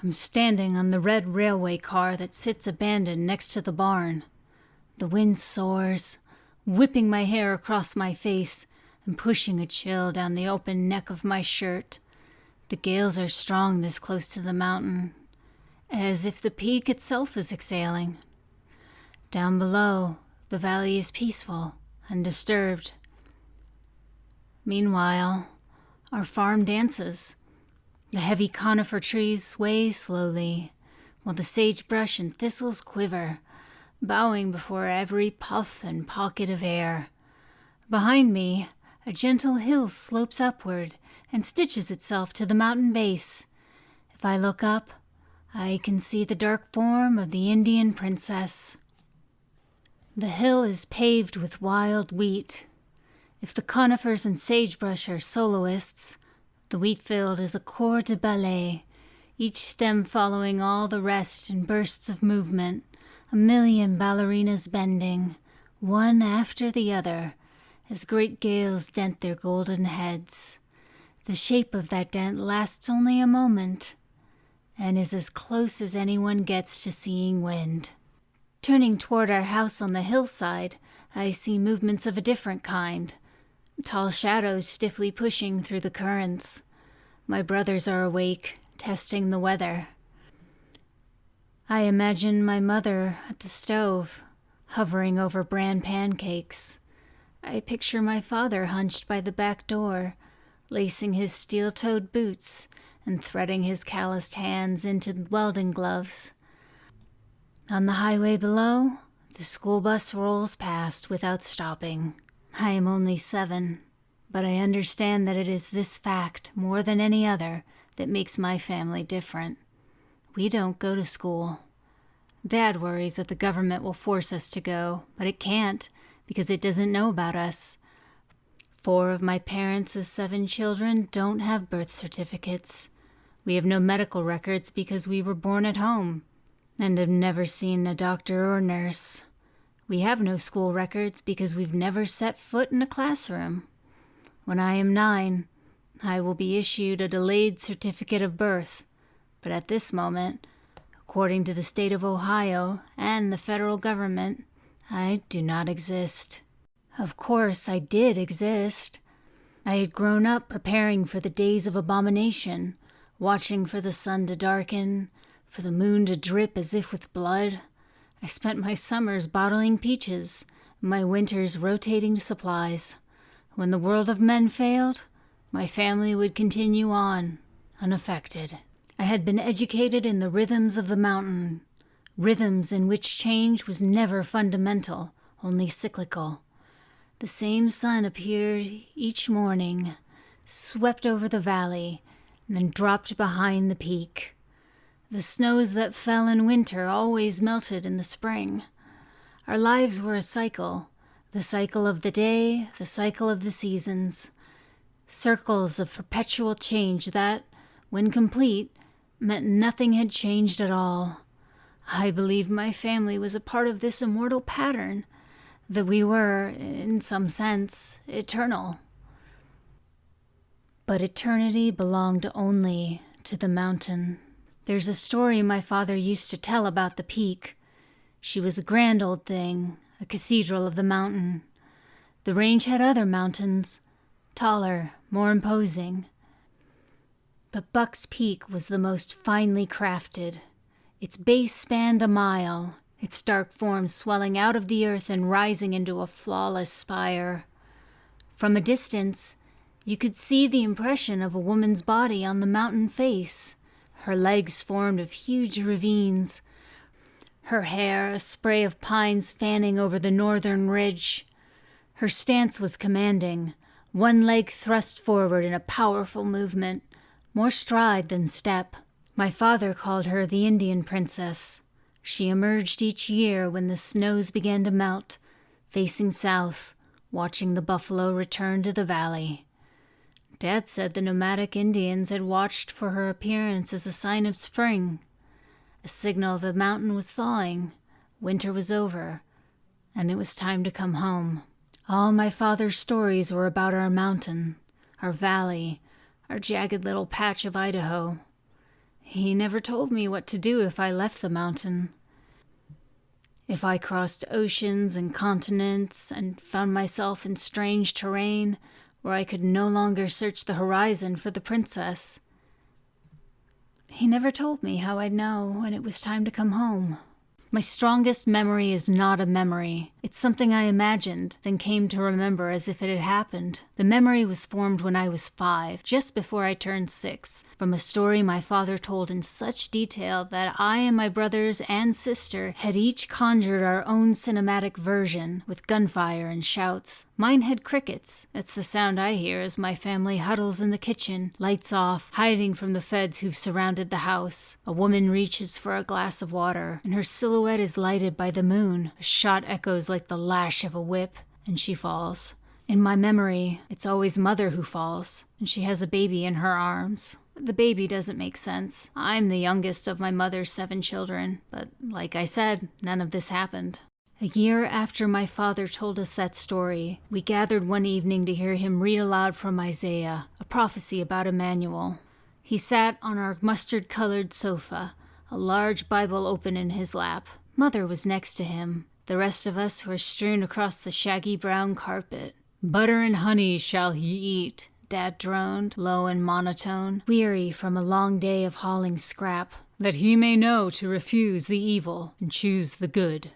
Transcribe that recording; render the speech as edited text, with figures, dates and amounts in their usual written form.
I'm standing on the red railway car that sits abandoned next to the barn. The wind soars, whipping my hair across my face and pushing a chill down the open neck of my shirt. The gales are strong this close to the mountain, as if the peak itself is exhaling. Down below, the valley is peaceful, undisturbed. Meanwhile, our farm dances. The heavy conifer trees sway slowly, while the sagebrush and thistles quiver, bowing before every puff and pocket of air. Behind me, a gentle hill slopes upward and stitches itself to the mountain base. If I look up, I can see the dark form of the Indian princess. The hill is paved with wild wheat. If the conifers and sagebrush are soloists, the wheat field is a corps de ballet, each stem following all the rest in bursts of movement, a million ballerinas bending, one after the other, as great gales dent their golden heads. The shape of that dent lasts only a moment, and is as close as anyone gets to seeing wind. Turning toward our house on the hillside, I see movements of a different kind. Tall shadows stiffly pushing through the currents. My brothers are awake, testing the weather. I imagine my mother at the stove, hovering over bran pancakes. I picture my father hunched by the back door, lacing his steel-toed boots and threading his calloused hands into welding gloves. On the highway below, the school bus rolls past without stopping. I am only 7, but I understand that it is this fact, more than any other, that makes my family different. We don't go to school. Dad worries that the government will force us to go, but it can't, because it doesn't know about us. 4 of my parents' 7 children don't have birth certificates. We have no medical records because we were born at home, and have never seen a doctor or nurse. We have no school records because we've never set foot in a classroom. When I am 9, I will be issued a delayed certificate of birth, but at this moment, according to the state of Ohio and the federal government, I do not exist. Of course, I did exist. I had grown up preparing for the days of abomination, watching for the sun to darken, for the moon to drip as if with blood. I spent my summers bottling peaches, my winters rotating supplies. When the world of men failed, my family would continue on, unaffected. I had been educated in the rhythms of the mountain, rhythms in which change was never fundamental, only cyclical. The same sun appeared each morning, swept over the valley, and then dropped behind the peak. The snows that fell in winter always melted in the spring. Our lives were a cycle, the cycle of the day, the cycle of the seasons. Circles of perpetual change that, when complete, meant nothing had changed at all. I believe my family was a part of this immortal pattern, that we were, in some sense, eternal. But eternity belonged only to the mountain. There's a story my father used to tell about the peak. She was a grand old thing, a cathedral of the mountain. The range had other mountains, taller, more imposing. But Buck's Peak was the most finely crafted. Its base spanned a mile, its dark form swelling out of the earth and rising into a flawless spire. From a distance, you could see the impression of a woman's body on the mountain face. Her legs formed of huge ravines, her hair a spray of pines fanning over the northern ridge. Her stance was commanding, one leg thrust forward in a powerful movement, more stride than step. My father called her the Indian princess. She emerged each year when the snows began to melt, facing south, watching the buffalo return to the valley. Dad said the nomadic Indians had watched for her appearance as a sign of spring, a signal the mountain was thawing, winter was over, and it was time to come home. All my father's stories were about our mountain, our valley, our jagged little patch of Idaho. He never told me what to do if I left the mountain. If I crossed oceans and continents and found myself in strange terrain where I could no longer search the horizon for the princess. He never told me how I'd know when it was time to come home. My strongest memory is not a memory. It's something I imagined, then came to remember as if it had happened. The memory was formed when I was 5, just before I turned 6, from a story my father told in such detail that I and my brothers and sister had each conjured our own cinematic version, with gunfire and shouts. Mine had crickets. That's the sound I hear as my family huddles in the kitchen, lights off, hiding from the feds who've surrounded the house. A woman reaches for a glass of water, and her silhouette is lighted by the moon. A shot echoes like the lash of a whip, and she falls. In my memory, it's always Mother who falls, and she has a baby in her arms. The baby doesn't make sense. I'm the youngest of my mother's 7 children, but like I said, none of this happened. A year after my father told us that story, we gathered one evening to hear him read aloud from Isaiah, a prophecy about Emmanuel. He sat on our mustard-colored sofa, a large Bible open in his lap. Mother was next to him. The rest of us were strewn across the shaggy brown carpet. "Butter and honey shall he eat," Dad droned, low and monotone, weary from a long day of hauling scrap, "that he may know to refuse the evil and choose the good."